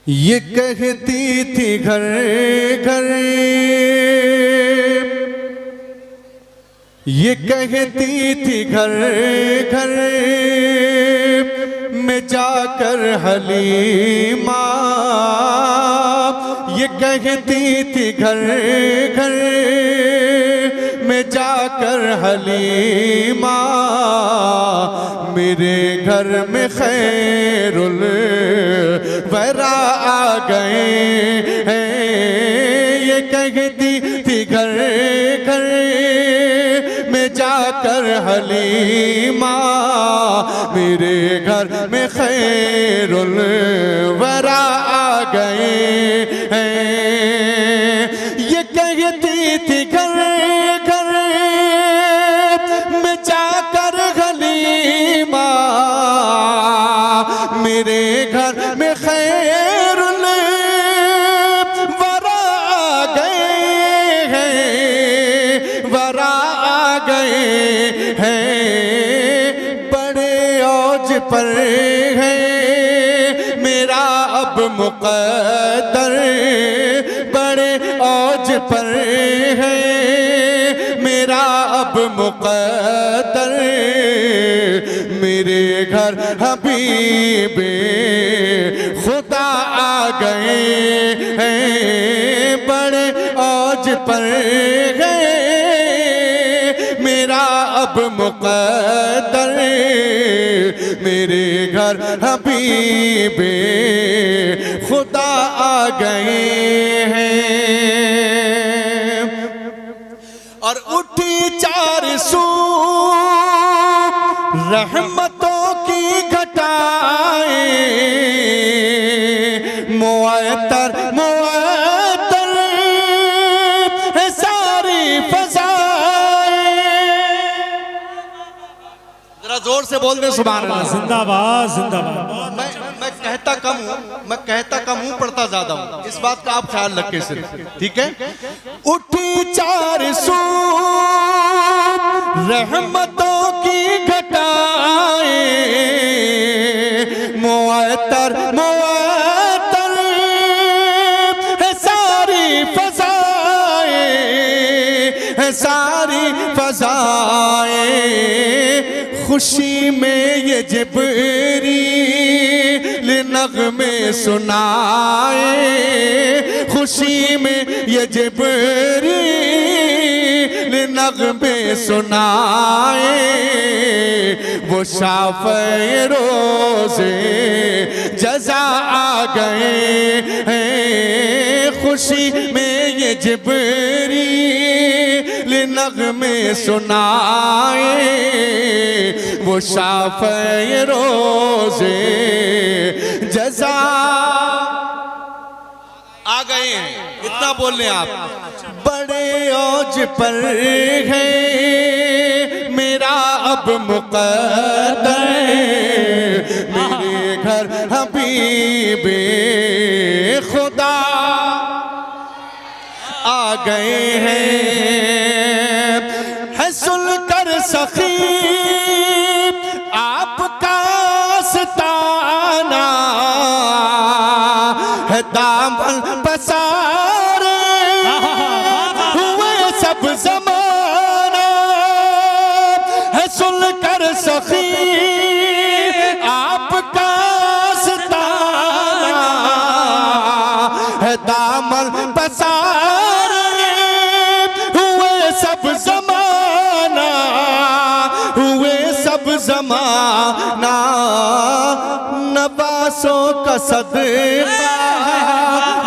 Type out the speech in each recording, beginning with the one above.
ये कहती थी घर घर, ये कहती थी घर घर में जाकर हलीमा, ये कहती थी घर घर में जाकर हलीमा, मेरे घर में खैरुल वरा आ गए हैं। ये कहती थी घर घर में जाकर हलीमा, मेरे घर में खैरुल वरा आ गए हैं। ये कहती थी घर घर में जाकर हलीमा, मेरे घर में खैरुल वरा आ गए हैं, वरा आ गए हैं। बड़े औज पर है मेरा अब मुक़द्दर, बड़े औज पर है मेरा अब मुक़द्दर, मेरे घर हबीबे खुदा आ गए हैं। बड़े औज पर गए मेरा अब मुक़द्दर, मेरे घर हबीबे खुदा आ गए हैं। और उठी चार सू रहमतों की घटाएं, मुअत्तर मुअत्तर है सारी फज़ाएं। जरा जोर से बोल दे सुभान अल्लाह। जिंदाबाद जिंदाबाद। मैं कहता कम हूँ पढ़ता ज्यादा हूँ, इस बात का आप ख्याल रखें सिर्फ, ठीक है। उठी चार सू रहमतों की घटाएं, मुअत्तर मुअत्तर है सारी फज़ाएं, है सारी फज़ाएं। खुशी में ये जिब्रील नग़्मे सुनाए, खुशी में ये जिब्रील नग़्मे सुनाए, वो शाफ़े रोज़े जज़ा आ गए हैं। खुशी में ये जिब्रील नग़्मे सुनाए, वो शाफ़े रोज़े जज़ा आ गए हैं। इतना बोल लें आप। बड़े औज पर है मेरा अब मुक़द्दर, मेरे घर हबीबे खुदा आ गए हैं। सुनकर सखी आपका आस्ताना है, दामन पसारे हुए सब ज़माना है। सुनकर सखी आपका आस्ताना है, दामन पसारे हुए सब ज़माना, हुए सब ज़माना। नवासों का सदका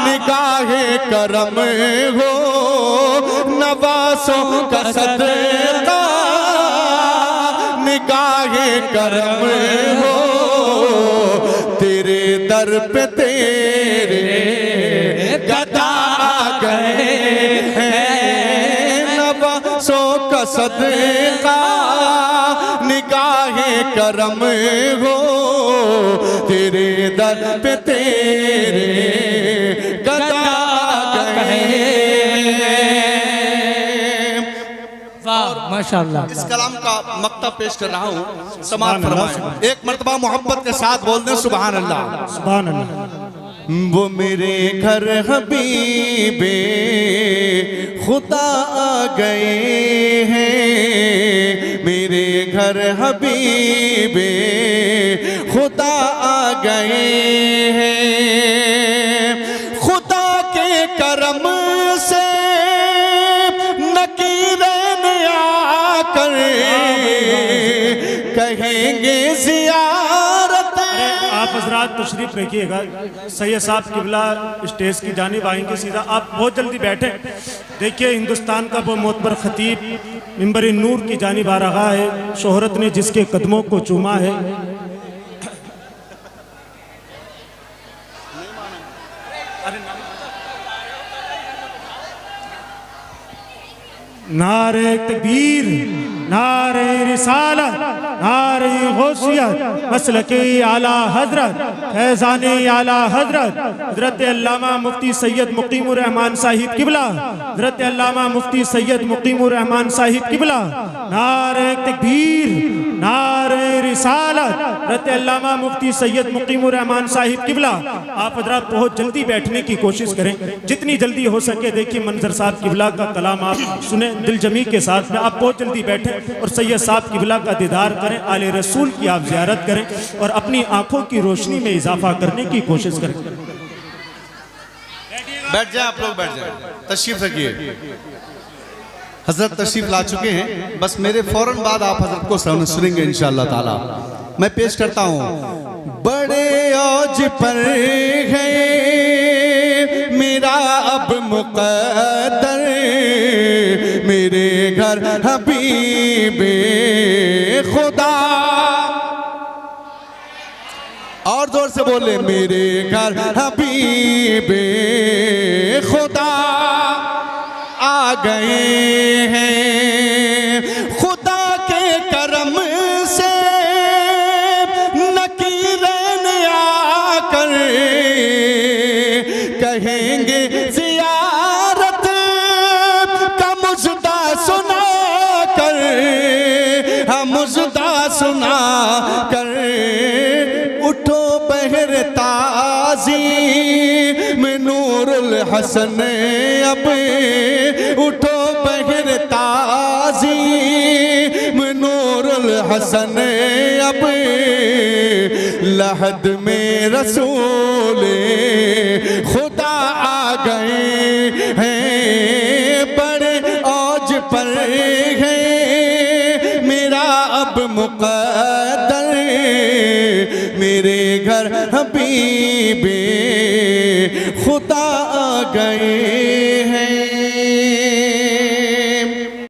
निगाहे करम हो, नवासों का सदका निगाहे करम हो, तेरे दर पे तेरे गदा आ गए हैं। नवासों का सदका निगाहे करम हो, तेरे दर पे तेरे गदा गए। माशाअल्लाह। इस कलाम का मक्ता पेश कर रहा हूँ, समाअत फरमाएं। एक मर्तबा मोहब्बत के साथ बोल दें सुभान अल्लाह। सुभान अल्लाह। वो मेरे घर हबीबे खुदा आ गए हैं, मेरे घर हबीबे खुदा आ गए हैं। खुदा के करम से नकीरन आकर कहेंगे जियारत। आप हजरात तशरीफ रखिएगा, सैयद साहब किबला स्टेज की जानिब आएंगे सीधा। आप बहुत जल्दी बैठे। देखिए हिंदुस्तान का वो मोतबर खतीब मिंबर नूर की जानिब आ रहा है, शोहरत ने जिसके कदमों को चूमा है। नारे तकबीर, नारे रिसालत, नारे गौसियत, मसलके आला हजरत, फैज़ाने आला हजरत हजरत अल्लामा मुफ्ती सैयद मुकीमुर रहमान साहिब किबला, हजरत अल्लामा मुफ्ती सैयद मुकीमुर रहमान साहिब किबला। नारे तकबीर, नारे रिसालत, हजरत अल्लामा मुफ्ती सैयद मुकीमुर रहमान साहिब किबला। आप हजरात बहुत जल्दी बैठने की कोशिश करें, जितनी जल्दी हो सके। देखिए मंजर साहब किबला का कलाम आप सुने दिल जमी के साथ में। आप बहुत जल्दी बैठें और सैयद साहब किबला का दीदार करें, आले रसूल की आप ज़ियारत करें और अपनी आंखों की रोशनी में इजाफा करने की कोशिश करें। बैठ जाए आप लोग, बैठ जाए, तशरीफ रखिए। हजरत तशरीफ ला चुके हैं, बस मेरे फौरन बाद आप हजरत को सुनेंगे इंशाअल्लाह ताला। मैं पेश करता हूँ। बड़े औज पर है मेरा अब मुक़द्दर, मेरे घर हबीबे खुदा। और जोर से बोले, मेरे घर हबीबे खुदा आ गए हैं। खुदा के करम से नकीरन आकर कहेंगे जियारत का मुजदा सुना कर, हम मुजदा सुना कर। उठो बहर ताजी में नूरुल हसन अब, उठो बहर ताजी में नूरुल हसन अब। लहद में रसूले खुदा आ गए हैं, बड़े औज पर है मेरा अब मुक़द्दर, मेरे घर हबीबे खुदा आ गए